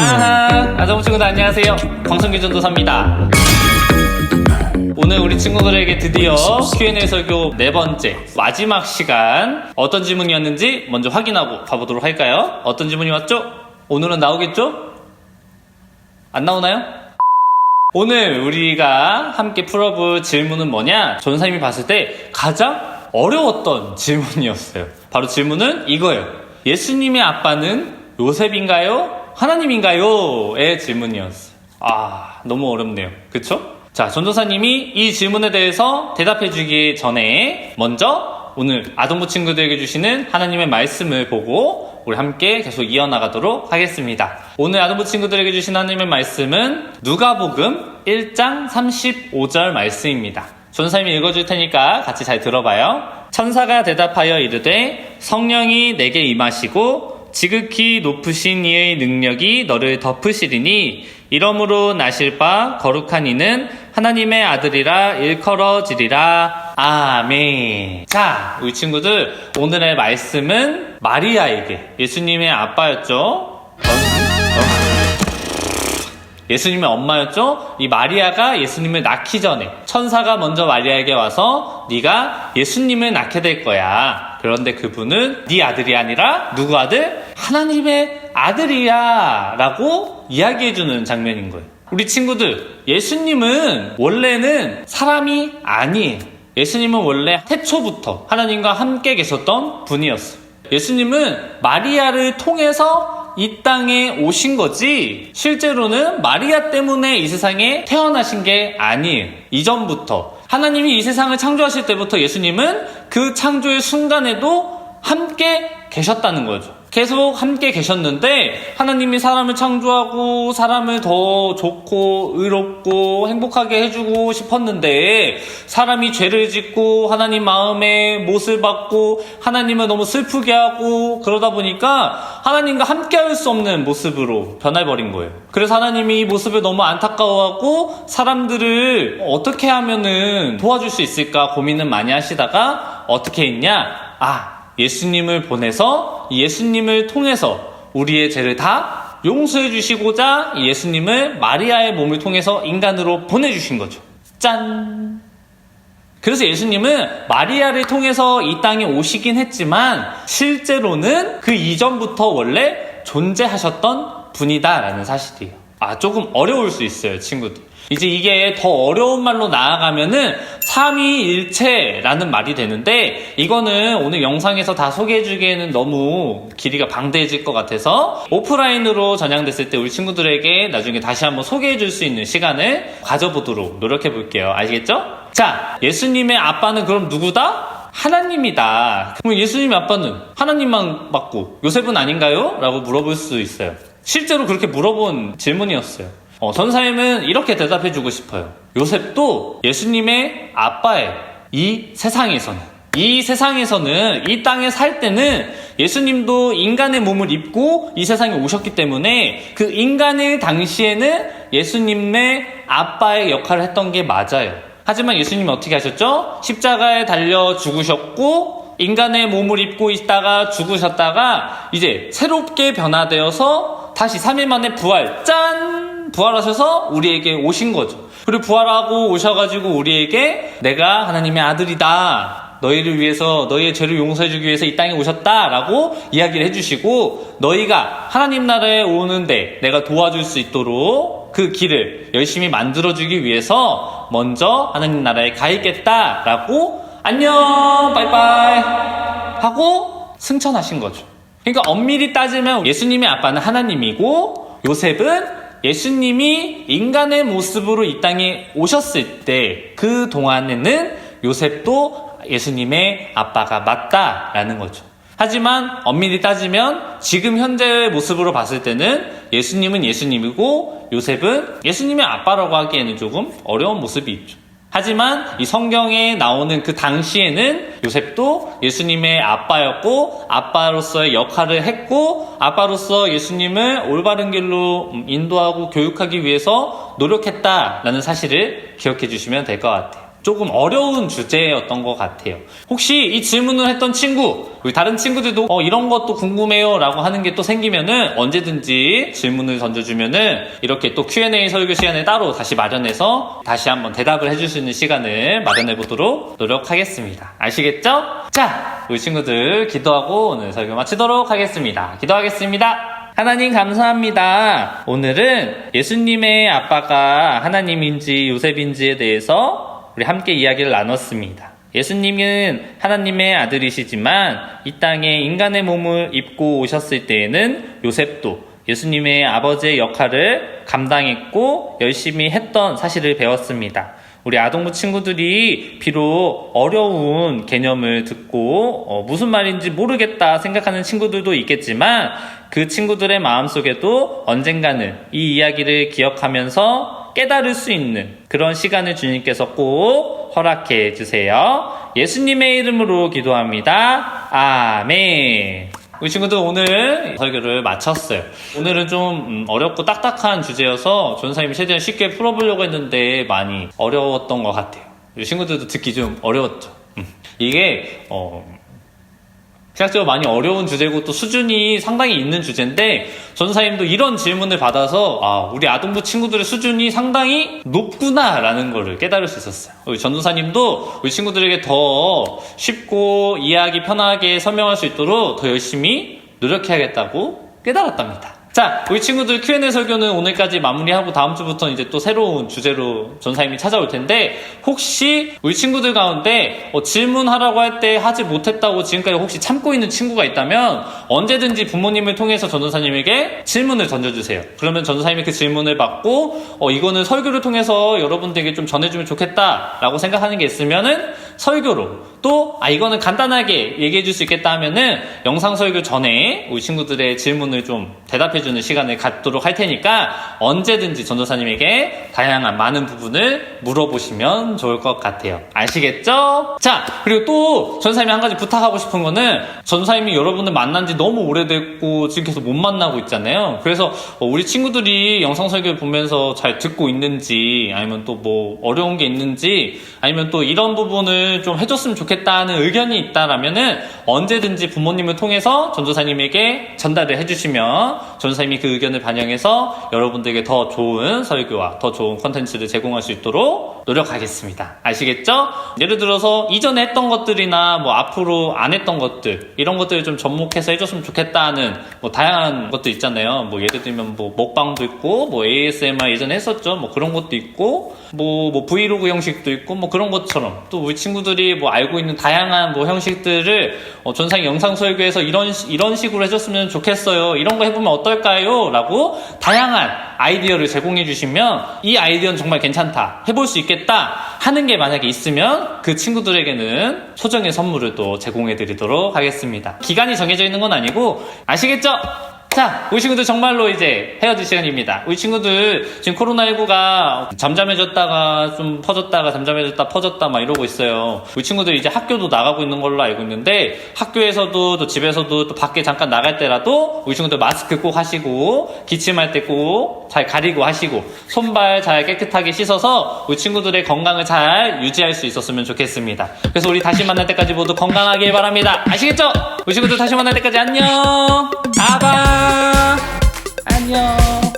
아하, 아동 친구들 안녕하세요. 광성기 전도사입니다. 오늘 우리 친구들에게 드디어 Q&A 설교 네 번째 마지막 시간, 어떤 질문이었는지 먼저 확인하고 가보도록 할까요? 어떤 질문이 왔죠? 오늘은 나오겠죠? 안 나오나요? 오늘 우리가 함께 풀어볼 질문은 뭐냐? 전사님이 봤을 때 가장 어려웠던 질문이었어요. 바로 질문은 이거예요. 예수님의 아빠는 요셉인가요? 하나님인가요? 의 질문이었어요. 너무 어렵네요. 그쵸? 자, 전도사님이 이 질문에 대해서 대답해 주기 전에 먼저 오늘 아동부 친구들에게 주시는 하나님의 말씀을 보고 우리 함께 계속 이어나가도록 하겠습니다. 오늘 아동부 친구들에게 주신 하나님의 말씀은 누가복음 1장 35절 말씀입니다. 전도사님이 읽어줄 테니까 같이 잘 들어봐요. 천사가 대답하여 이르되 성령이 내게 임하시고 지극히 높으신 이의 능력이 너를 덮으시리니 이러므로 나실 바 거룩한 이는 하나님의 아들이라 일컬어지리라. 아멘. 자, 우리 친구들, 오늘의 말씀은 마리아에게, 예수님의 아빠였죠. 예수님의 엄마였죠. 이 마리아가 예수님을 낳기 전에 천사가 먼저 마리아에게 와서 네가 예수님을 낳게 될 거야. 그런데 그분은 네 아들이 아니라 누구 아들? 하나님의 아들이야 라고 이야기해주는 장면인 거예요. 우리 친구들, 예수님은 원래는 사람이 아니에요. 예수님은 원래 태초부터 하나님과 함께 계셨던 분이었어요. 예수님은 마리아를 통해서 이 땅에 오신 거지 실제로는 마리아 때문에 이 세상에 태어나신 게 아니에요. 이전부터 하나님이 이 세상을 창조하실 때부터 예수님은 그 창조의 순간에도 함께 계셨다는 거죠. 계속 함께 계셨는데 하나님이 사람을 창조하고 사람을 더 좋고 의롭고 행복하게 해주고 싶었는데 사람이 죄를 짓고 하나님 마음에 못을 받고 하나님을 너무 슬프게 하고 그러다 보니까 하나님과 함께 할 수 없는 모습으로 변해버린 거예요. 그래서 하나님이 이 모습을 너무 안타까워하고 사람들을 어떻게 하면은 도와줄 수 있을까 고민을 많이 하시다가 어떻게 했냐? 예수님을 보내서 예수님을 통해서 우리의 죄를 다 용서해 주시고자 예수님을 마리아의 몸을 통해서 인간으로 보내주신 거죠. 짠! 그래서 예수님은 마리아를 통해서 이 땅에 오시긴 했지만 실제로는 그 이전부터 원래 존재하셨던 분이다라는 사실이에요. 조금 어려울 수 있어요, 친구들. 이제 이게 더 어려운 말로 나아가면은 삼위일체라는 말이 되는데 이거는 오늘 영상에서 다 소개해주기에는 너무 길이가 방대해질 것 같아서 오프라인으로 전향됐을 때 우리 친구들에게 나중에 다시 한번 소개해줄 수 있는 시간을 가져보도록 노력해볼게요. 아시겠죠? 자, 예수님의 아빠는 그럼 누구다? 하나님이다. 그럼 예수님의 아빠는 하나님만 맞고 요셉은 아닌가요? 라고 물어볼 수 있어요. 실제로 그렇게 물어본 질문이었어요. 전사님은 이렇게 대답해주고 싶어요. 요셉도 예수님의 아빠예요. 이 세상에서는 이 땅에 살 때는 예수님도 인간의 몸을 입고 이 세상에 오셨기 때문에 그 인간의 당시에는 예수님의 아빠의 역할을 했던 게 맞아요. 하지만 예수님은 어떻게 하셨죠? 십자가에 달려 죽으셨고 인간의 몸을 입고 있다가 죽으셨다가 이제 새롭게 변화되어서 다시 3일 만에 부활하셔서 우리에게 오신 거죠. 그리고 부활하고 오셔가지고 우리에게 내가 하나님의 아들이다. 너희를 위해서 너희의 죄를 용서해주기 위해서 이 땅에 오셨다라고 이야기를 해주시고 너희가 하나님 나라에 오는데 내가 도와줄 수 있도록 그 길을 열심히 만들어주기 위해서 먼저 하나님 나라에 가 있겠다라고 안녕 바이바이 하고 승천하신 거죠. 그러니까 엄밀히 따지면 예수님의 아빠는 하나님이고 요셉은 예수님이 인간의 모습으로 이 땅에 오셨을 때 그 동안에는 요셉도 예수님의 아빠가 맞다라는 거죠. 하지만 엄밀히 따지면 지금 현재의 모습으로 봤을 때는 예수님은 예수님이고 요셉은 예수님의 아빠라고 하기에는 조금 어려운 모습이 있죠. 하지만 이 성경에 나오는 그 당시에는 요셉도 예수님의 아빠였고 아빠로서의 역할을 했고 아빠로서 예수님을 올바른 길로 인도하고 교육하기 위해서 노력했다라는 사실을 기억해 주시면 될 것 같아요. 조금 어려운 주제였던 것 같아요. 혹시 이 질문을 했던 친구, 우리 다른 친구들도 이런 것도 궁금해요 라고 하는 게 또 생기면은 언제든지 질문을 던져주면은 이렇게 또 Q&A 설교 시간을 따로 다시 마련해서 다시 한번 대답을 해줄 수 있는 시간을 마련해 보도록 노력하겠습니다. 아시겠죠? 자, 우리 친구들 기도하고 오늘 설교 마치도록 하겠습니다. 기도하겠습니다. 하나님 감사합니다. 오늘은 예수님의 아빠가 하나님인지 요셉인지에 대해서 우리 함께 이야기를 나눴습니다. 예수님은 하나님의 아들이시지만 이 땅에 인간의 몸을 입고 오셨을 때에는 요셉도 예수님의 아버지의 역할을 감당했고 열심히 했던 사실을 배웠습니다. 우리 아동부 친구들이 비록 어려운 개념을 듣고 무슨 말인지 모르겠다 생각하는 친구들도 있겠지만 그 친구들의 마음속에도 언젠가는 이 이야기를 기억하면서 깨달을 수 있는 그런 시간을 주님께서 꼭 허락해 주세요. 예수님의 이름으로 기도합니다. 아멘. 우리 친구들 오늘 설교를 마쳤어요. 오늘은 좀 어렵고 딱딱한 주제여서 전사님이 최대한 쉽게 풀어보려고 했는데 많이 어려웠던 것 같아요. 우리 친구들도 듣기 좀 어려웠죠. 이게 시각적으로 많이 어려운 주제고 또 수준이 상당히 있는 주제인데 전사님도 이런 질문을 받아서 우리 아동부 친구들의 수준이 상당히 높구나 라는 거를 깨달을 수 있었어요. 우리 전도사님도 우리 친구들에게 더 쉽고 이해하기 편하게 설명할 수 있도록 더 열심히 노력해야겠다고 깨달았답니다. 자, 우리 친구들 Q&A 설교는 오늘까지 마무리하고 다음 주부터 이제 또 새로운 주제로 전사님이 찾아올 텐데 혹시 우리 친구들 가운데 질문하라고 할 때 하지 못했다고 지금까지 혹시 참고 있는 친구가 있다면 언제든지 부모님을 통해서 전도사님에게 질문을 던져주세요. 그러면 전도사님이 그 질문을 받고 이거는 설교를 통해서 여러분들에게 좀 전해주면 좋겠다라고 생각하는 게 있으면은 설교로 또 이거는 간단하게 얘기해 줄 수 있겠다 하면은 영상 설교 전에 우리 친구들의 질문을 좀 대답해주는 시간을 갖도록 할 테니까 언제든지 전도사님에게 다양한 많은 부분을 물어보시면 좋을 것 같아요. 아시겠죠? 자, 그리고 또 전도사님이 한 가지 부탁하고 싶은 거는 전도사님이 여러분을 만난 지 너무 오래됐고 지금 계속 못 만나고 있잖아요. 그래서 우리 친구들이 영상 설교를 보면서 잘 듣고 있는지 아니면 또 뭐 어려운 게 있는지 아니면 또 이런 부분을 좀 해줬으면 좋겠다는 의견이 있다라면은 언제든지 부모님을 통해서 전도사님에게 전달을 해주시면 전도사님이 그 의견을 반영해서 여러분들에게 더 좋은 설교와 더 좋은 콘텐츠를 제공할 수 있도록 노력하겠습니다. 아시겠죠? 예를 들어서 이전에 했던 것들이나 뭐 앞으로 안 했던 것들 이런 것들을 좀 접목해서 해줬으면 좋겠다는 뭐 다양한 것도 있잖아요. 뭐 예를 들면 뭐 먹방도 있고 뭐 ASMR 예전에 했었죠. 뭐 그런 것도 있고 뭐 브이로그 형식도 있고 뭐 그런 것처럼 또 우리 친구들이 뭐 알고 있는 다양한 뭐 형식들을 전사님 영상 설교에서 이런 식으로 해줬으면 좋겠어요. 이런 거 해보면 어떨까요? 라고 다양한 아이디어를 제공해 주시면 이 아이디어는 정말 괜찮다. 해볼 수 있겠다. 하는 게 만약에 있으면 그 친구들에게는 소정의 선물을 또 제공해 드리도록 하겠습니다. 기간이 정해져 있는 건 아니고 아시겠죠? 자, 우리 친구들 정말로 이제 헤어질 시간입니다. 우리 친구들 지금 코로나19가 잠잠해졌다가 좀 퍼졌다가 잠잠해졌다 퍼졌다 막 이러고 있어요. 우리 친구들 이제 학교도 나가고 있는 걸로 알고 있는데 학교에서도 또 집에서도 또 밖에 잠깐 나갈 때라도 우리 친구들 마스크 꼭 하시고 기침할 때 꼭 잘 가리고 하시고 손발 잘 깨끗하게 씻어서 우리 친구들의 건강을 잘 유지할 수 있었으면 좋겠습니다. 그래서 우리 다시 만날 때까지 모두 건강하길 바랍니다. 아시겠죠? 우리 친구들 다시 만날 때까지 안녕. 아바 안녕.